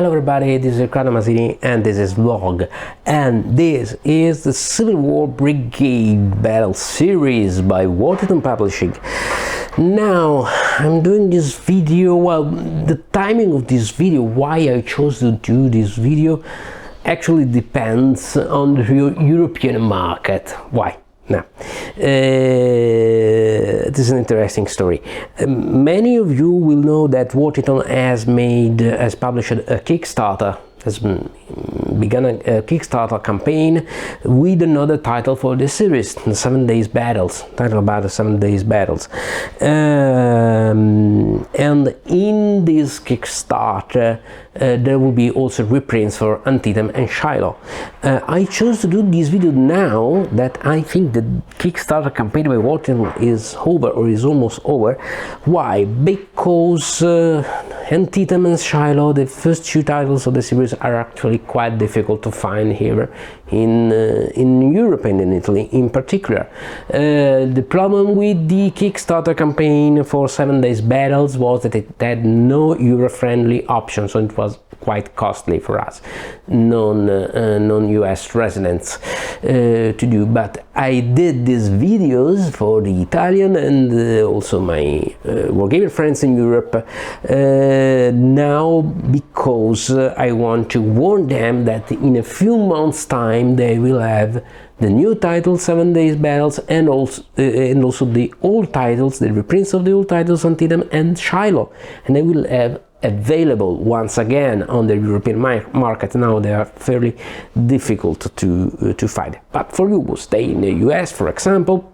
Hello everybody, this is Riccardo Masini and this is Vlog, and this is the Civil War Brigade Battle Series by Worthington Publishing. Now, I'm doing this video, well, the timing of this video, why I chose to do this video, actually depends on the European market. Why? Now, it is an interesting story. Many of you will know that Worthington has published a Kickstarter, has begun a Kickstarter campaign with another title for the series, the 7 Days Battles, title about the 7 Days Battles. And in this Kickstarter, there will be also reprints for Antietam and Shiloh. I chose to do this video now that I think the Kickstarter campaign by Worthington is over, or is almost over. Why? Because Antietam and Shiloh, the first two titles of the series, are actually quite difficult to find here in Europe and in Italy in particular. The problem with the Kickstarter campaign for 7 Days Battles was that it had no Euro-friendly option, so it was quite costly for us non-US residents to do. But I did these videos for the Italian and also my wargaming friends in Europe now because I want to warn them that in a few months time they will have the new title 7 Days Battles and also the old titles, the reprints of the old titles Antietam and Shiloh, and they will have available once again on the European market. Now they are fairly difficult to find, but for you who stay in the US, for example,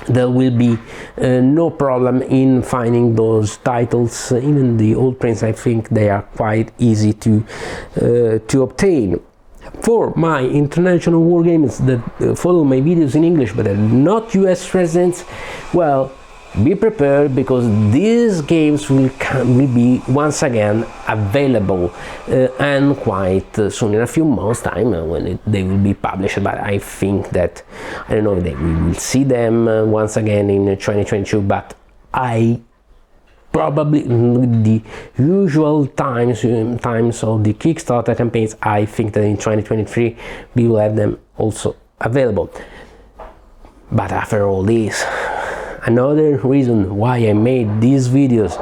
there will be no problem in finding those titles. Even the old prints, I think they are quite easy to obtain. For my international wargamers that follow my videos in English but are not US residents, well, be prepared, because these games will be once again available and quite soon, in a few months time when they will be published. But I think that, I don't know if we will see them once again in 2022, but I probably the usual times of the Kickstarter campaigns, I think that in 2023 we will have them also available. But after all this, another reason why I made these videos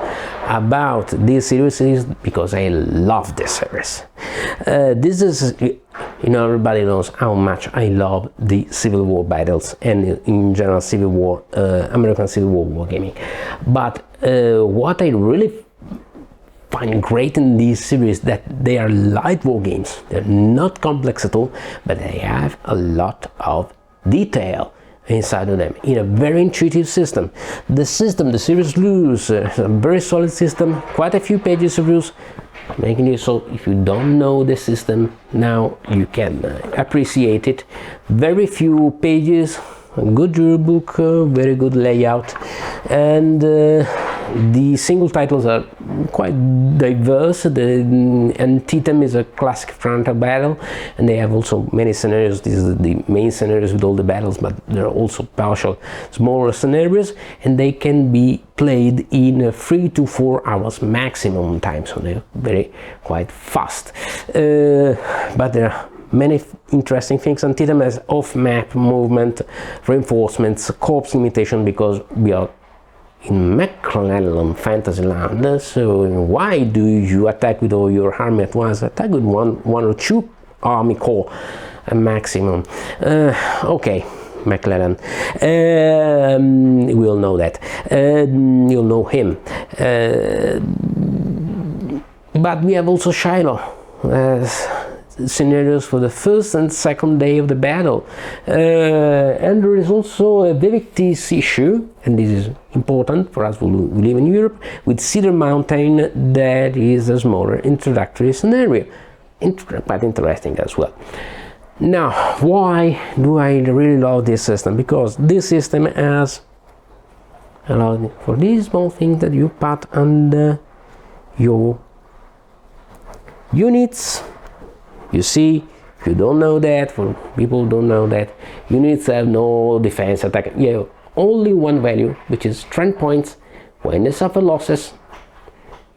about this series is because I love this series. This is, everybody knows how much I love the Civil War battles and in general Civil War, American Civil War wargaming. But what I really find great in this series is that they are light war games. They're not complex at all, but they have a lot of detail inside of them in a very intuitive system. The series rules, a very solid system, quite a few pages of rules, making it so if you don't know the system now you can appreciate it. Very few pages, a good rule book, very good layout, and the single titles are quite diverse. The Antietam is a classic frontal battle, and they have also many scenarios. These are the main scenarios with all the battles, but there are also partial smaller scenarios, and they can be played in 3 to 4 hours maximum time, so they're quite fast. But there are many interesting things. Antietam has off-map movement, reinforcements, corps limitation, because we are in McClellan fantasy land, so why do you attack with all your army at once? Attack with one or two army corps a maximum. Okay, McClellan, we all know that, you'll know him, but we have also Shiloh scenarios for the first and second day of the battle, and there is also a Vae Victis issue, and this is important for us who live in Europe, with Cedar Mountain, that is a smaller introductory scenario, quite interesting as well. Now, why do I really love this system? Because this system has allowed for these small things that you put under your units. You see, if you don't know that, for people who don't know that, units have no defense attack. Yeah, only one value, which is strength points. When they suffer losses,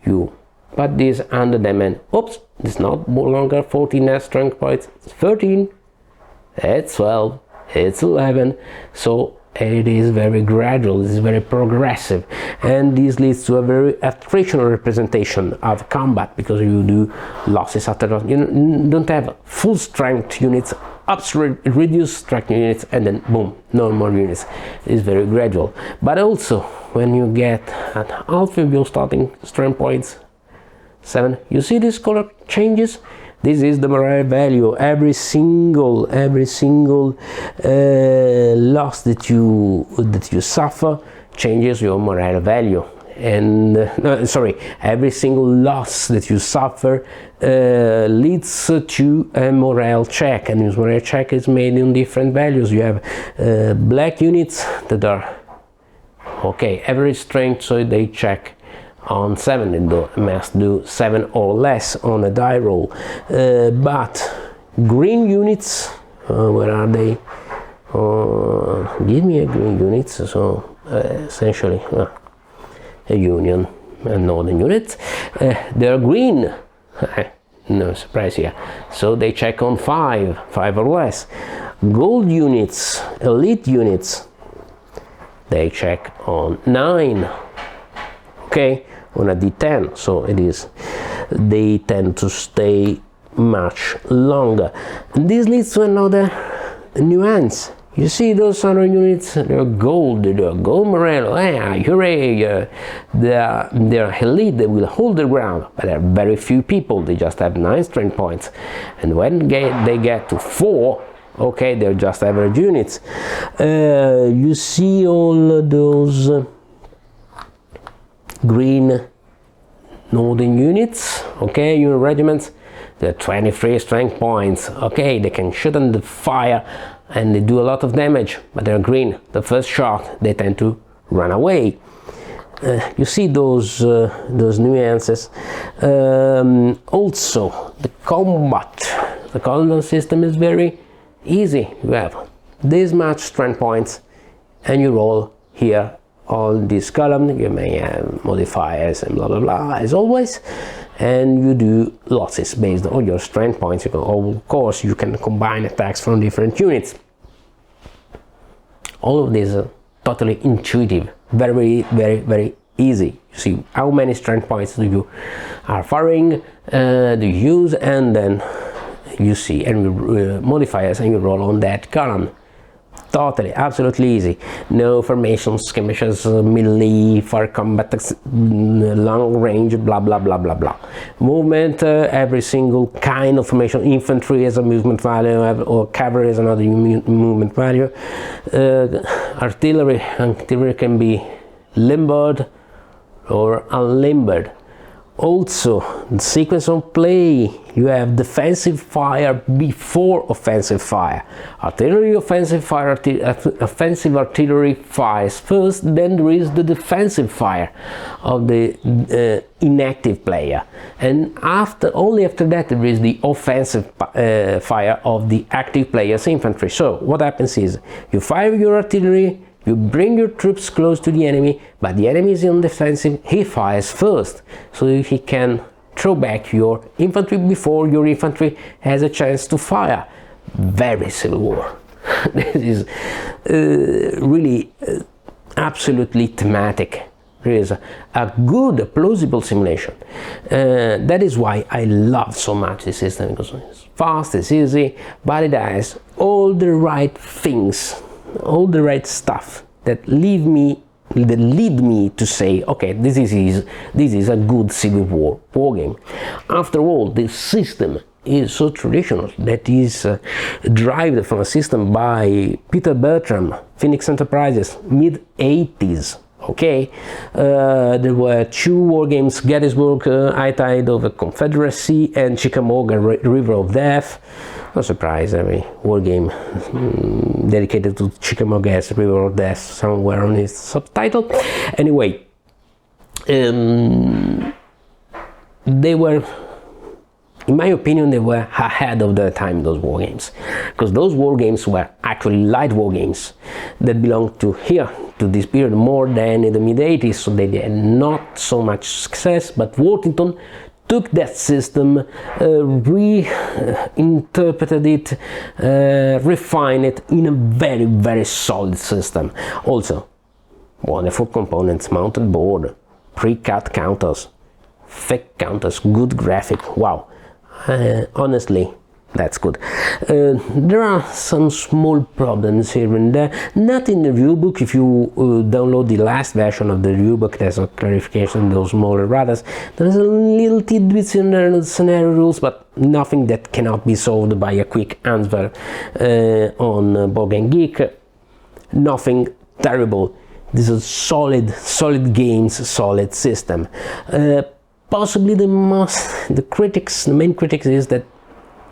you but this under them, and oops, it's not no longer 14 strength points, it's 13, it's 12, it's 11. So it is very gradual, it is very progressive, and this leads to a very attritional representation of combat, because you do losses after loss. You don't have full strength units, reduced strength units, and then boom, no more units. It is very gradual. But also when you get at half of your starting strength points 7, you see this color changes. This is the morale value. Every single loss that you suffer changes your morale value. And every single loss that you suffer leads to a morale check, and this morale check is made in different values. You have black units that are okay, average strength, so they check on 7, and must do 7 or less on a die roll. But green units, where are they? Give me a green unit. So essentially a union and northern units, they are green. No surprise here. So they check on 5 or less. Gold units, elite units, they check on 9. Okay, on a D10, so it is, they tend to stay much longer. And this leads to another nuance. You see those other units, they're gold morale, hooray, they're elite, they will hold the ground, but there are very few people, they just have 9 strength points. And when they get to 4, okay, they're just average units. You see all those green northern units, okay, your regiments, they're 23 strength points, okay, they can shoot and fire and they do a lot of damage, but they're green. The first shot they tend to run away. You see those nuances. Also the combat system is very easy. You have this much strength points and you roll here on this column. You may have modifiers and blah blah blah as always, and you do losses based on your strength points. Of course you can combine attacks from different units. All of this is totally intuitive, very easy. You see how many strength points do you are firing, do you use, and then you see and modifiers, and you roll on that column. Totally, absolutely easy. No formations, skirmishes, melee, fire combat, long range, blah blah blah blah blah. Movement, every single kind of formation. Infantry has a movement value, or cavalry has another movement value. Artillery can be limbered or unlimbered. Also, the sequence of play, you have defensive fire before offensive fire. Artillery offensive fire, offensive artillery fires first, then there is the defensive fire of the inactive player, and only after that there is the offensive fire of the active player's infantry. So what happens is you fire your artillery, you bring your troops close to the enemy, but the enemy is on defensive, he fires first, so he can throw back your infantry before your infantry has a chance to fire. Very Civil War. This is really absolutely thematic. There is a good, plausible simulation. That is why I love so much this system, because it's fast, it's easy, but it has all the right things, all the right stuff that lead me to say, okay, this is a good Civil War game. After all, this system is so traditional, that is derived from a system by Peter Bertram, Phoenix Enterprises, mid-80s. Okay, there were 2 war games: Gettysburg, High Tide of the Confederacy, and Chickamauga, River of Death. No surprise, every war game dedicated to Chickamauga has River of Death somewhere on its subtitle. Anyway, they were in my opinion, they were ahead of their time, those war games, because those war games were actually light war games that belonged to this period more than in the mid-80s, so they had not so much success. But Worthington took that system, reinterpreted it, refined it in a very, very solid system. Also, wonderful components, mounted board, pre-cut counters, fake counters, good graphic. Wow, honestly, that's good. There are some small problems here and there, not in the rulebook. If you download the last version of the rulebook, there's a clarification, those smaller erratas. There's a little tidbits in the scenario rules, but nothing that cannot be solved by a quick answer on Board Game Geek. Nothing terrible. This is solid games, solid system. Possibly the main critics is that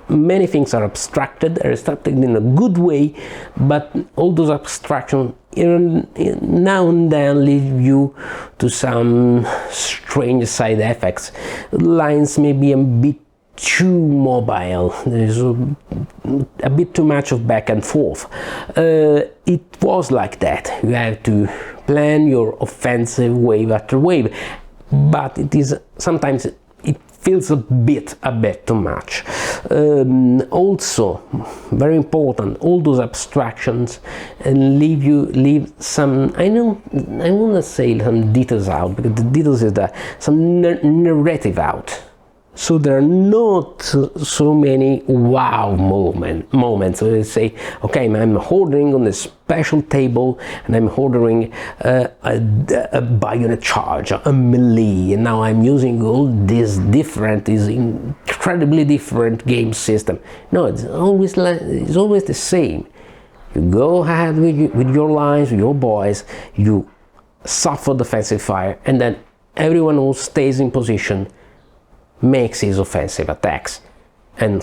many things are abstracted in a good way, but all those abstractions now and then lead you to some strange side effects. Lines may be a bit too mobile, there's a bit too much of back and forth. It was like that. You have to plan your offensive wave after wave, but it is sometimes it feels a bit too much. Also, very important, all those abstractions and leave some, I want to say some details out, because the details is that some narrative out. So there are not so many wow moments. So they say, okay, I'm ordering on a special table, and I'm ordering a bayonet charge, a melee, and now I'm using all this incredibly different game system. No, it's always the same. You go ahead with your lines, with your boys, you suffer defensive fire, and then everyone who stays in position makes his offensive attacks, and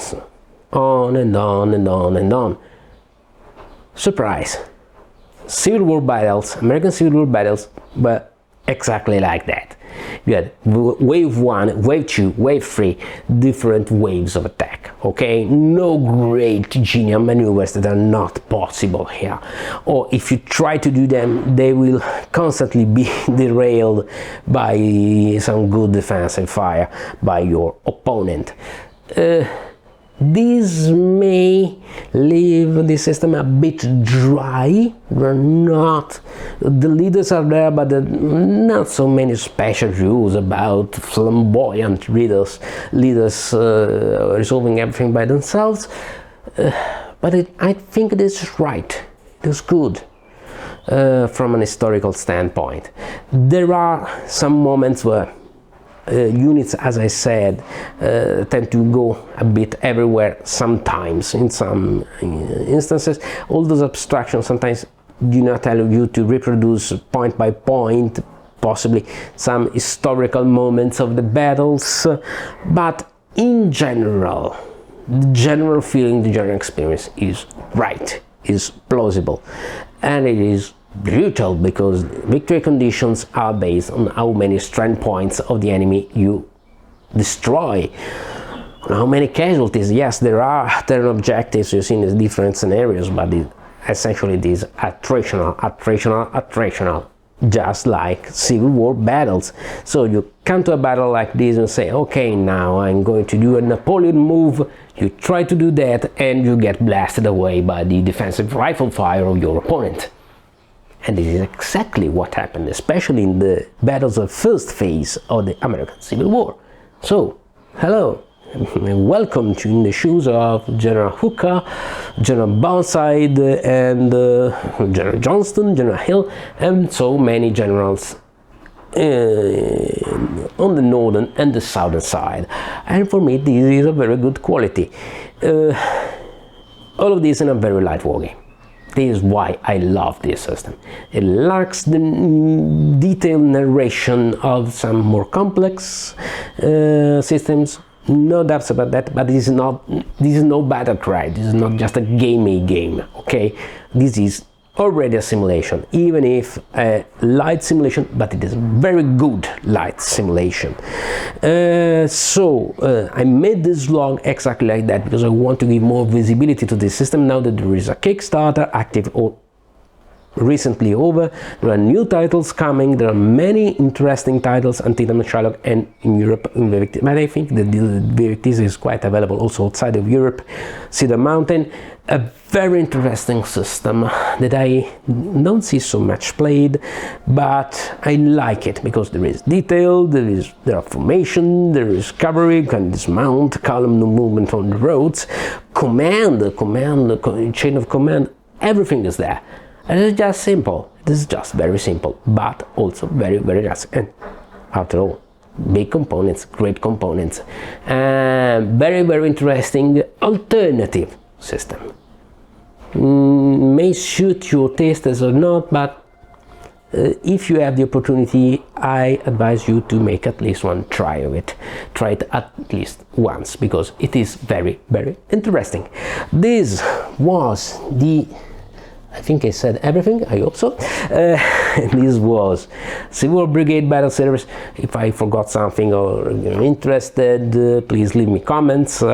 on and on and on and on. Surprise! Civil War battles, American Civil War battles, were exactly like that. You had wave 1, wave 2, wave 3, different waves of attack. Okay, no great genius maneuvers that are not possible here, or if you try to do them, they will constantly be derailed by some good defensive fire by your opponent. This may leave the system a bit dry. The leaders are there, but not so many special rules about flamboyant leaders resolving everything by themselves. But I think it is right. It is good from an historical standpoint. There are some moments where units, as I said, tend to go a bit everywhere sometimes. In some instances, all those abstractions sometimes do not allow you to reproduce point by point, possibly some historical moments of the battles, but in general, the general feeling, the general experience is right, is plausible, and it is brutal, because victory conditions are based on how many strength points of the enemy you destroy, on how many casualties. Yes, there are turn objectives you see in different scenarios, but essentially it is attritional, just like Civil War battles. So you come to a battle like this and say, okay, now I'm going to do a Napoleon move. You try to do that, and you get blasted away by the defensive rifle fire of your opponent. And this is exactly what happened, especially in the battles of first phase of the American Civil War. So, hello, welcome to In the Shoes of General Hooker, General Burnside, and General Johnston, General Hill, and so many generals on the northern and the southern side. And for me, this is a very good quality. All of this in a very light wargame. This is why I love this system. It lacks the detailed narration of some more complex systems, no doubts about that, but this is no battle cry. This is not just a gamey game, okay? This is already a simulation, even if a light simulation, but it is very good light simulation. I made this vlog exactly like that because I want to give more visibility to this system now that there is a Kickstarter active or recently over. There are new titles coming. There are many interesting titles, Antietam, Shylock, and in Europe in Vae Victis. But I think that Vae Victis is quite available also outside of Europe. Cedar Mountain, a very interesting system that I don't see so much played, but I like it because there is detail, there are formation, there is cavalry, can dismount, column movement on the roads, command, chain of command, everything is there. And it's just simple. It is just very simple, but also very, very nice. And after all, big components, great components, very, very interesting alternative system. May suit your tastes or not, but if you have the opportunity, I advise you to make at least one try of it. Try it at least once because it is very, very interesting. This was I think I said everything, I hope so. This was Civil War Brigade Battle Service. If I forgot something or you're interested, please leave me comments so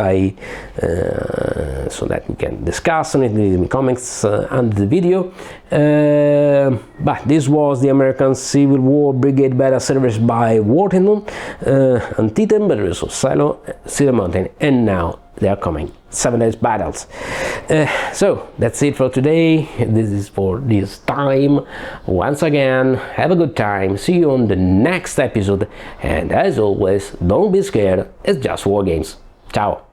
that we can discuss on it. Leave me comments under the video. But this was the American Civil War Brigade Battle Service by Worthington, Antietam, but also Silo, Cedar Mountain, and now they are coming 7 days battles. So that's it for today. This is for this time. Once again, have a good time. See you on the next episode, and as always, don't be scared. It's just war games. Ciao.